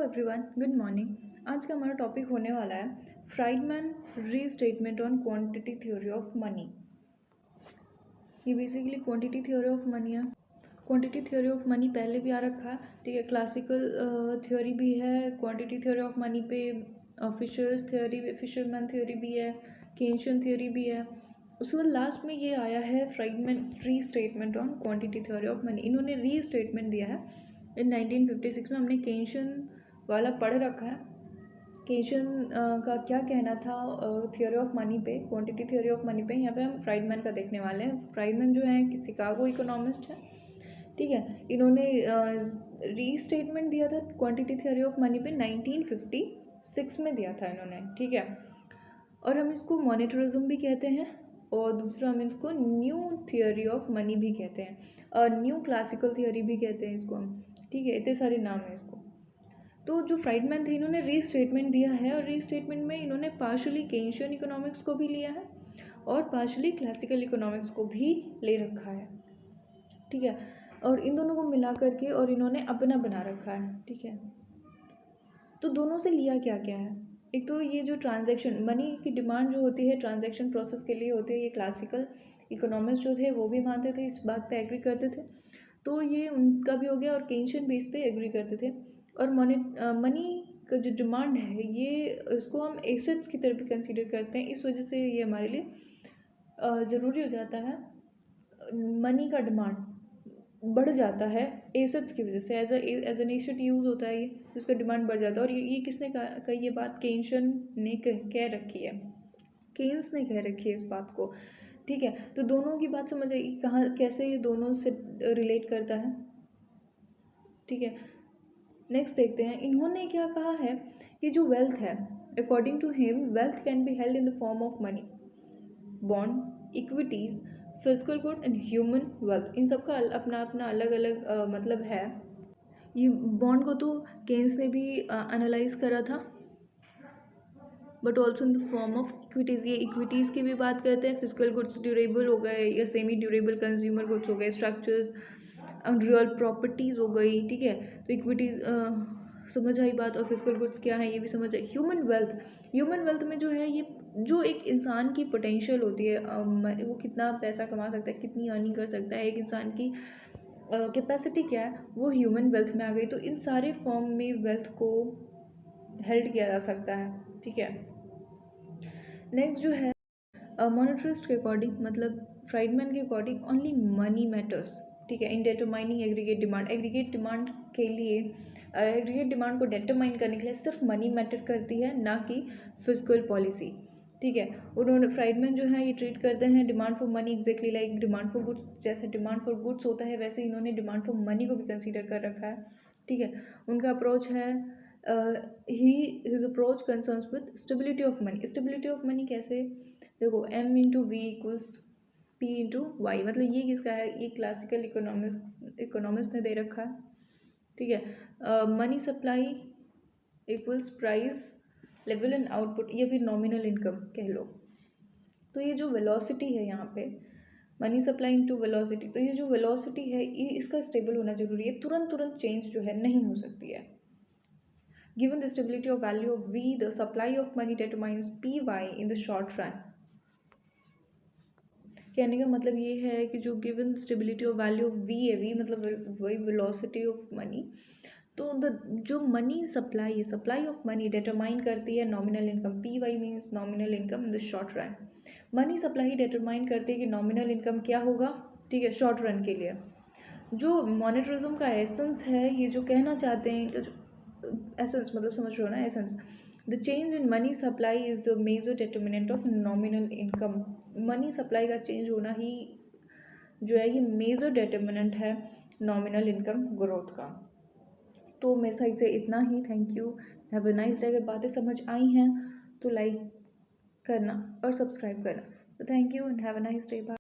Everyone, good morning. आज का हमारा टॉपिक होने वाला है Friedman restatement on quantity theory of money. ये basically quantity theory of money है। क्वांटिटी थ्योरी ऑफ मनी पहले भी आ रखा है, ठीक है। क्लासिकल थ्योरी भी है क्वांटिटी थ्योरी ऑफ मनी पे, फिशर्स थ्योरी, फिशरमैन थ्योरी भी है, केन्शियन थ्योरी भी है। उसके बाद लास्ट में ये आया है Friedman restatement on quantity theory of money. इन्होंने रीस्टेटमेंट दिया है इन 1956 में। हमने केन्शियन वाला पढ़ रखा है। केन्शियन का क्या कहना था थ्योरी ऑफ मनी पे, क्वांटिटी थ्योरी ऑफ मनी पे। यहाँ पे हम फ्राइडमैन का देखने वाले हैं। फ्राइडमैन जो है कि शिकागो इकोनॉमिस्ट है, ठीक है। इन्होंने रीस्टेटमेंट दिया था क्वांटिटी थ्योरी ऑफ मनी पे 1956 में दिया था इन्होंने, ठीक है। और हम इसको मॉनेटरिज्म भी कहते हैं और दूसरा हम इसको न्यू थ्योरी ऑफ मनी भी कहते हैं और न्यू क्लासिकल थ्योरी भी कहते हैं इसको हम, ठीक है। इतने सारे नाम हैं इसको। तो जो फ्राइडमैन थे इन्होंने रीस्टेटमेंट दिया है और रीस्टेटमेंट में इन्होंने पार्शली केन्शियन इकोनॉमिक्स को भी लिया है और पार्शली क्लासिकल इकोनॉमिक्स को भी ले रखा है, ठीक है। और इन दोनों को मिला करके और इन्होंने अपना बना रखा है, ठीक है। तो दोनों से लिया क्या क्या है? एक तो ये जो ट्रांजैक्शन मनी की डिमांड जो होती है ट्रांजैक्शन प्रोसेस के लिए होती है, ये क्लासिकल इकोनॉमिस्ट जो थे वो भी मानते थे, इस बात पे एग्री करते थे। तो ये उनका भी हो गया और केन्शियन बेस पे एग्री करते थे। और मनी का जो डिमांड है ये इसको हम एसेट्स की तरह भी कंसीडर करते हैं। इस वजह से ये हमारे लिए ज़रूरी हो जाता है। मनी का डिमांड बढ़ जाता है एसेट्स की वजह से, एज एन एसेट यूज़ होता है ये, जिसका डिमांड बढ़ जाता है। और ये किसने कहा ये बात? केन्शियन ने कह रखी है, केन्स ने कह रखी है इस बात को, ठीक है। तो दोनों की बात समझ आई कहाँ कैसे ये दोनों से रिलेट करता है, ठीक है। नेक्स्ट देखते हैं इन्होंने क्या कहा है कि जो वेल्थ है, according to him wealth can be held in the form of money, bond, equities, physical good and human wealth. इन सब का अपना अपना अलग अलग मतलब है। ये बॉन्ड को तो केन्स ने भी एनालाइज करा था, but also in the form of equities. ये इक्विटीज़ की भी बात करते हैं। फिजिकल गुड्स ड्यूरेबल हो गए या सेमी ड्यूरेबल कंज्यूमर गुड्स हो गए, स्ट्रक्चर्स रियल प्रॉपर्टीज़ हो गई, ठीक है। तो इक्विटीज़ समझ आई बात, और फिजिकल गुड्स क्या है ये भी समझ आई। ह्यूमन वेल्थ, ह्यूमन वेल्थ में जो है ये जो एक इंसान की पोटेंशियल होती है, वो कितना पैसा कमा सकता है, कितनी अर्निंग कर सकता है, एक इंसान की कैपेसिटी क्या है, वो ह्यूमन वेल्थ में आ गई। तो इन सारे फॉर्म में वेल्थ को हेल्ड किया जा सकता है, ठीक है। नेक्स्ट जो है मॉनेटरिस्ट के अकॉर्डिंग, मतलब फ्राइडमैन के अकॉर्डिंग ओनली मनी मैटर्स, ठीक है, in determining aggregate demand. Aggregate demand के लिए एग्रीगेट डिमांड को डिटरमाइन करने के लिए सिर्फ मनी मैटर करती है, ना कि फिजिकल पॉलिसी, ठीक है। उन्होंने फ्राइडमैन जो है ये ट्रीट करते हैं demand for money exactly like demand for goods. जैसे डिमांड फॉर गुड्स होता है वैसे इन्होंने डिमांड फॉर मनी को भी कंसीडर कर रखा है, ठीक है। उनका अप्रोच है his approach concerns with stability of money. Stability of money कैसे? देखो m into V equals p into Y, मतलब ये किसका है? ये क्लासिकल इकोनॉमिस्ट ने दे रखा है, ठीक है। Money supply equals price level and output, या फिर नॉमिनल इनकम कह लो। तो ये जो वेलोसिटी है यहाँ पे मनी सप्लाई इनटू वेलोसिटी, तो ये जो वेलोसिटी है ये इसका स्टेबल होना जरूरी है। तुरंत चेंज जो है नहीं हो सकती है। Given the stability of value of V, the supply of money determines PY in the short run. कहने का मतलब ये है कि जो given stability of value of V है, वी मतलब वही वेलोसिटी ऑफ मनी, तो जो मनी सप्लाई है, सप्लाई ऑफ मनी डिटरमाइन करती है nominal income. P Y means nominal income in the short run. Money supply determine करती है कि नॉमिनल इनकम क्या होगा, ठीक है, शॉर्ट रन के लिए। जो मॉनेटरिज्म का एसेंस है, ये जो कहना चाहते हैं, इनका जो एसेंस मतलब समझ रहे हो ना, essence, the change in money supply is the major determinant of nominal income. Money supply का चेंज होना ही जो है ये मेजर डिटर्मिनेंट है नॉमिनल इनकम ग्रोथ का। तो मेरे साइड से इतना ही। Thank you, have a nice day. अगर बातें समझ आई हैं तो लाइक करना और सब्सक्राइब करना। तो thank you and have a nice day. Bye.